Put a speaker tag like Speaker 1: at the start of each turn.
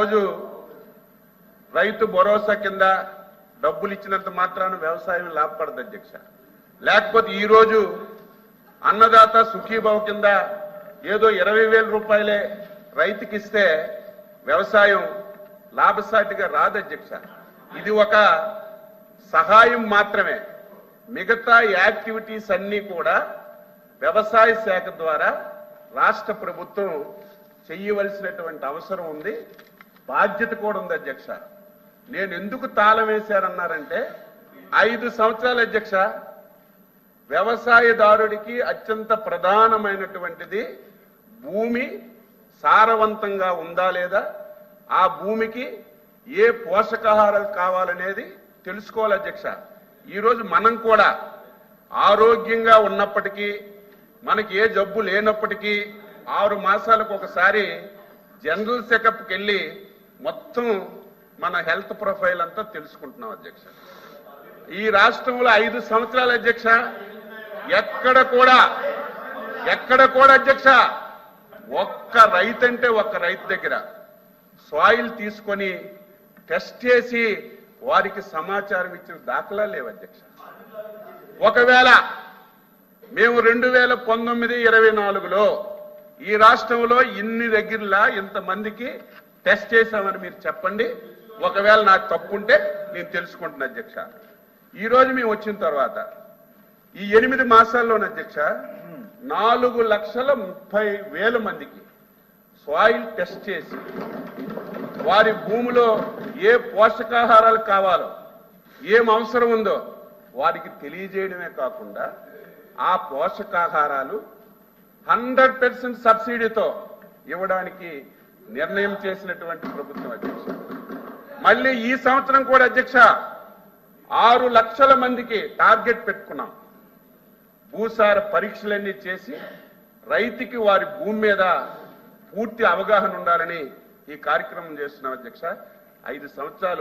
Speaker 1: రోజు రైతు భరోసా కింద డబ్బులు ఇచ్చినంత మాత్రాన వ్యవసాయం లాభపడదు అధ్యక్ష. లేకపోతే ఈ రోజు అన్నదాత సుఖీభావ కింద ఏదో 20,000 రూపాయలే రైతుకి ఇస్తే వ్యవసాయం లాభసాటిగా రాదు అధ్యక్ష. ఇది ఒక సహాయం మాత్రమే. మిగతా యాక్టివిటీస్ అన్నీ కూడా వ్యవసాయ శాఖ ద్వారా రాష్ట్ర ప్రభుత్వం చేయవలసినటువంటి అవసరం ఉంది, బాధ్యత కూడా ఉంది అధ్యక్ష. నేను ఎందుకు తాళం వేశారన్నారంటే 5 సంవత్సరాల అధ్యక్ష, వ్యవసాయదారుడికి అత్యంత ప్రధానమైనటువంటిది భూమి సారవంతంగా ఉందా లేదా, ఆ భూమికి ఏ పోషకాహారాలు కావాలనేది తెలుసుకోవాలి అధ్యక్ష. ఈరోజు మనం కూడా ఆరోగ్యంగా ఉన్నప్పటికీ, మనకి ఏ జబ్బు లేనప్పటికీ 6 మాసాలకు ఒకసారి జనరల్ చెకప్కి వెళ్ళి మొత్తం మన హెల్త్ ప్రొఫైల్ అంతా తెలుసుకుంటున్నాం అధ్యక్ష. ఈ రాష్ట్రంలో 5 సంవత్సరాల అధ్యక్ష, ఎక్కడ కూడా అధ్యక్ష ఒక్క రైతు అంటే ఒక్క రైతు దగ్గర సాయిల్ తీసుకొని టెస్ట్ చేసి వారికి సమాచారం ఇచ్చిన దాఖలా లేవు అధ్యక్ష. ఒకవేళ మేము 2019-24లో ఈ రాష్ట్రంలో ఇన్ని దగ్గరలా ఇంతమందికి టెస్ట్ చేశామని మీరు చెప్పండి. ఒకవేళ నాకు తప్పుంటే నేను తెలుసుకుంటున్నా అధ్యక్ష. ఈరోజు మేము వచ్చిన తర్వాత ఈ 8 మాసాల్లోనే అధ్యక్ష 4,30,000 మందికి సాయిల్ టెస్ట్ చేసి వారి భూమిలో ఏ పోషకాహారాలు కావాలో, ఏం అవసరం ఉందో వారికి తెలియజేయడమే కాకుండా ఆ పోషకాహారాలు 100% సబ్సిడీతో ఇవ్వడానికి నిర్ణయం చేసినటువంటి ప్రభుత్వం అధ్యక్ష. మళ్ళీ ఈ సంవత్సరం కూడా అధ్యక్ష 6 లక్షల మందికి టార్గెట్ పెట్టుకున్నాం. భూసార పరీక్షలన్నీ చేసి రైతుకి వారి భూమి మీద పూర్తి అవగాహన ఉండాలని ఈ కార్యక్రమం చేస్తున్నాం అధ్యక్ష. 5 సంవత్సరాలు